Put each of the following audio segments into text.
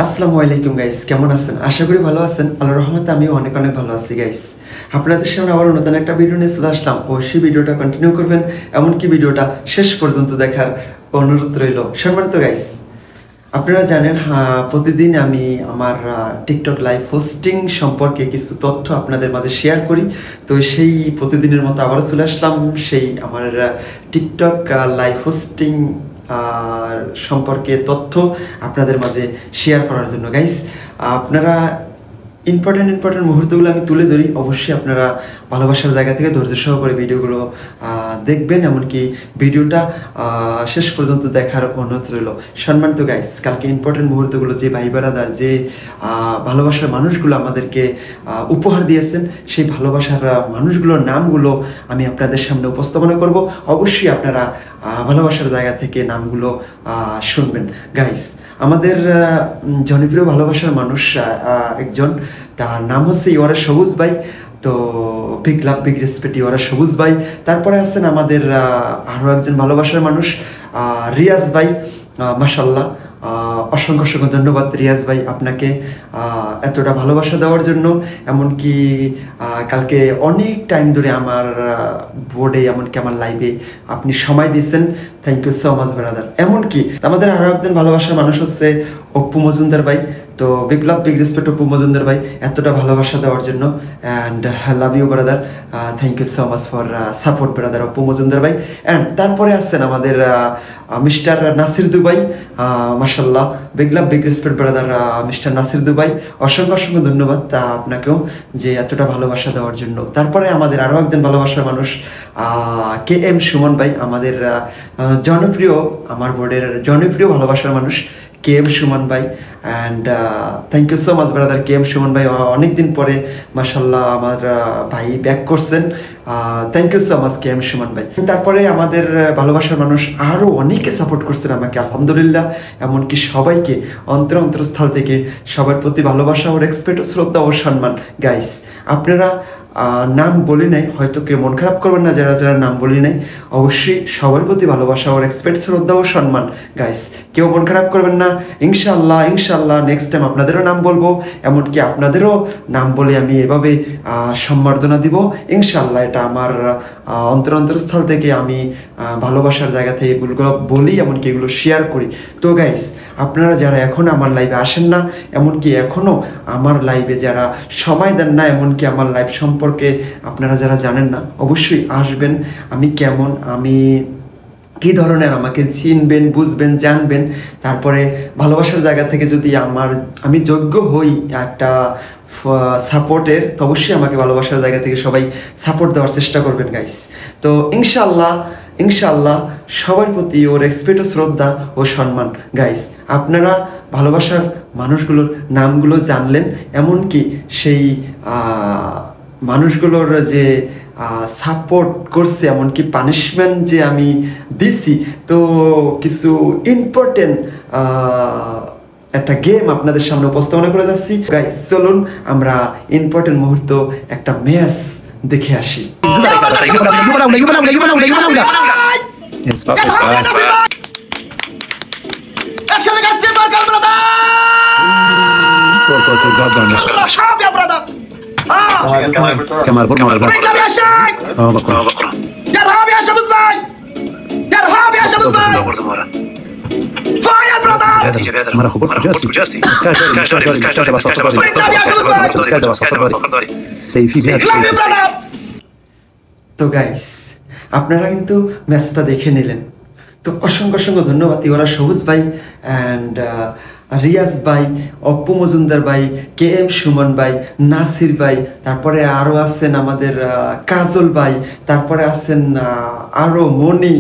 আসসালামু আলাইকুম গাইস, কেমন আছেন? আশা করি ভালো আছেন। আল্লাহর রহমতে আমিও অনেক অনেক ভালো আছি গাইস। আপনাদের সামনে আবার নতুন একটা ভিডিও নিয়ে চলে আসলাম। অবশ্যই ভিডিওটা কন্টিনিউ করবেন, এমনকি ভিডিওটা শেষ পর্যন্ত দেখার অনুরোধ রইল। সম্মানিত গাইস, আপনারা জানেন প্রতিদিন আমি আমার টিকটক লাইভ পোস্টিং সম্পর্কে কিছু তথ্য আপনাদের মাঝে শেয়ার করি। তো সেই প্রতিদিনের মতো আবারও চলে আসলাম সেই আমার টিকটক লাইভ পোস্টিং সম্পর্কে তথ্য আপনাদের মাঝে শেয়ার করার জন্য গাইস। আপনারা ইম্পর্টেন্ট মুহূর্তগুলো আমি তুলে ধরি। অবশ্যই আপনারা ভালোবাসার জায়গা থেকে ধৈর্য সহকারে ভিডিওগুলো দেখবেন, এমনকি ভিডিওটা শেষ পর্যন্ত দেখার অনুরোধ রইল। সম্মানিত গাইস, কালকে ইম্পর্টেন্ট মুহূর্তগুলো যে ভাই বেড়াদার যে ভালোবাসার মানুষগুলো আমাদেরকে উপহার দিয়েছেন, সেই ভালোবাসার মানুষগুলোর নামগুলো আমি আপনাদের সামনে উপস্থাপনা করব। অবশ্যই আপনারা ভালোবাসার জায়গা থেকে নামগুলো শুনবেন গাইস। আমাদের জনপ্রিয় ভালোবাসার মানুষ একজন, তার নাম হচ্ছে ইওরা সবুজ ভাই। তো বিগ লাভ বিগ রেসপেক্ট ইওরা সবুজ ভাই। তারপরে আছেন আমাদের আরও একজন ভালোবাসার মানুষ রিয়াজ ভাই। মাশাল্লাহ, অসংখ্য ধন্যবাদ রিয়াজ ভাই আপনাকে এতটা ভালোবাসা দেওয়ার জন্য। এমনকি কালকে অনেক টাইম ধরে আমার বোর্ডে এমনকি আমার লাইভে আপনি সময় দিয়েছেন। Thank you so much brother. এমনকি আমাদের আরও একজন ভালোবাসার মানুষ হচ্ছে অপ্পু মজুমদার ভাই। তো big love big respect Appu Majumdar ভাই এতটা ভালোবাসা দেওয়ার জন্য। And love you brother, thank you so much for support brother Appu Majumdar ভাই। অ্যান্ড তারপরে আসছেন আমাদের মিস্টার নাসির দুবাই। মাশাল্লাহ, big love big respect brother mister Nasir Dubai, অসংখ্য ধন্যবাদ আপনাকেও যে এতটা ভালোবাসা দেওয়ার জন্য। তারপরে আমাদের আরও একজন ভালোবাসার মানুষ কে এম সুমন ভাই, আমাদের জনপ্রিয়, আমার বোর্ডের জনপ্রিয় ভালোবাসার মানুষ কে এম সুমন ভাই। And thank you so much brother K M Suman ভাই। অনেকদিন পরে মাশাল্লাহ আমার ভাই ব্যাক করছেন। Thank you so much K M Suman ভাই। তারপরে আমাদের ভালোবাসার মানুষ আরও অনেকে সাপোর্ট করছেন আমাকে, আলহামদুলিল্লাহ। এমনকি সবাইকে অন্তরস্থল থেকে সবার প্রতি ভালোবাসা ও রেসপেক্ট ও শ্রদ্ধা ও সম্মান গাইস। আপনারা নাম বলি নাই, হয়তো কেউ মন খারাপ করবেন না যারা যারা নাম বলি নাই। অবশ্যই সবার প্রতি ভালোবাসা ও রেসপেক্ট শ্রদ্ধা ও সম্মান গাইস, কেউ মন খারাপ করবেন না। ইনশাল্লাহ নেক্সট টাইম আপনাদেরও নাম বলবো, এমনকি আপনাদেরও নাম বলে আমি এভাবে সম্বর্ধনা দিব ইনশাল্লাহ। এটা আমার অন্তরস্থল থেকে আমি ভালোবাসার জায়গা থেকে এগুলো বলি, এমনকি এগুলো শেয়ার করি। তো গাইস, আপনারা যারা এখনও আমার লাইভে আসেন না, এমনকি এখনও আমার লাইভে যারা সময় দেন না, এমনকি আমার লাইভ সম্পর্কে আপনারা যারা জানেন না, অবশ্যই আসবেন। আমি কেমন, আমি কী ধরনের, আমাকে চিনবেন, বুঝবেন, জানবেন। তারপরে ভালোবাসার জায়গা থেকে যদি আমি যোগ্য হই একটা সাপোর্টের, তো অবশ্যই আমাকে ভালোবাসার জায়গা থেকে সবাই সাপোর্ট দেওয়ার চেষ্টা করবেন গাইস। তো ইনশাল্লাহ সবার প্রতি ও রেসপেক্ট ও শ্রদ্ধা ও সম্মান গাইস। আপনারা ভালোবাসার মানুষগুলোর নামগুলো জানলেন, এমনকি সেই মানুষগুলোর যে সাপোর্ট করছে, এমনকি পানিশমেন্ট যে আমি দিছি। তো কিছু ইম্পর্টেন্ট একটা গেম আপনাদের সামনে উপস্থাপনা করে যাচ্ছি গাইস। চলুন আমরা ইম্পর্টেন্ট মুহূর্ত একটা ম্যাচ দেখে আসি। তো গাইস, আপনারা কিন্তু ম্যাচটা দেখে নিলেন। তো অসংখ্য ধন্যবাদ ইওরা সবুজ ভাই অ্যান্ড রিয়াজ ভাই, অপ্পু মজুমদার ভাই, কে এম সুমন ভাই, নাসির ভাই। তারপরে আরও আছেন আমাদের কাজল ভাই। তারপরে আছেন আরও মনি।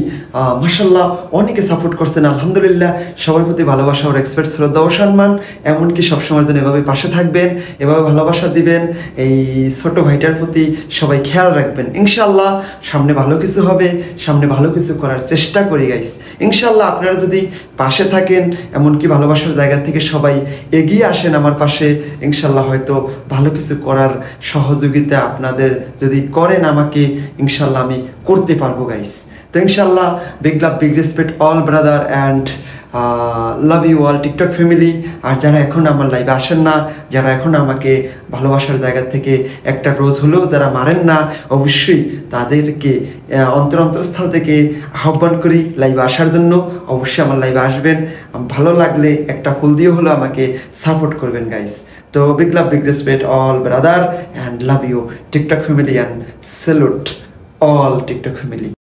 মাশাল্লাহ, অনেকে সাপোর্ট করছেন, আলহামদুলিল্লাহ। সবার প্রতি ভালোবাসা ও রেসপেক্ট শ্রদ্ধা ও সম্মান। এমনকি সবসময়ের জন্য এভাবে পাশে থাকবেন, এভাবে ভালোবাসা দিবেন। এই ছোট ভাইটার প্রতি সবাই খেয়াল রাখবেন। ইনশাল্লাহ সামনে ভালো কিছু হবে, সামনে ভালো কিছু করার চেষ্টা করি গাইস। ইনশাল্লাহ আপনারা যদি পাশে থাকেন, এমনকি ভালোবাসার জায়গা থেকে সবাই এগিয়ে আসেন আমার পাশে, ইনশাল্লাহ হয়তো ভালো কিছু করার সহযোগিতা আপনাদের যদি করেন আমাকে, ইনশাল্লাহ আমি করতে পারবো গাইস। তো ইনশাল্লাহ big love big respect all brother and love you all TikTok family. আর যারা এখন আমার লাইভে আসেন না, যারা এখন আমাকে ভালোবাসার জায়গা থেকে একটা রোজ হলেও যারা মারেন না, অবশ্যই তাদেরকে অন্তরস্থল থেকে আহ্বান করি লাইভে আসার জন্য। অবশ্যই আমার লাইভে আসবেন, ভালো লাগলে একটা ফুল দিয়ে হলেও আমাকে সাপোর্ট করবেন গাইস। তো big love, big respect all brother, and love you TikTok family, and salute all TikTok family.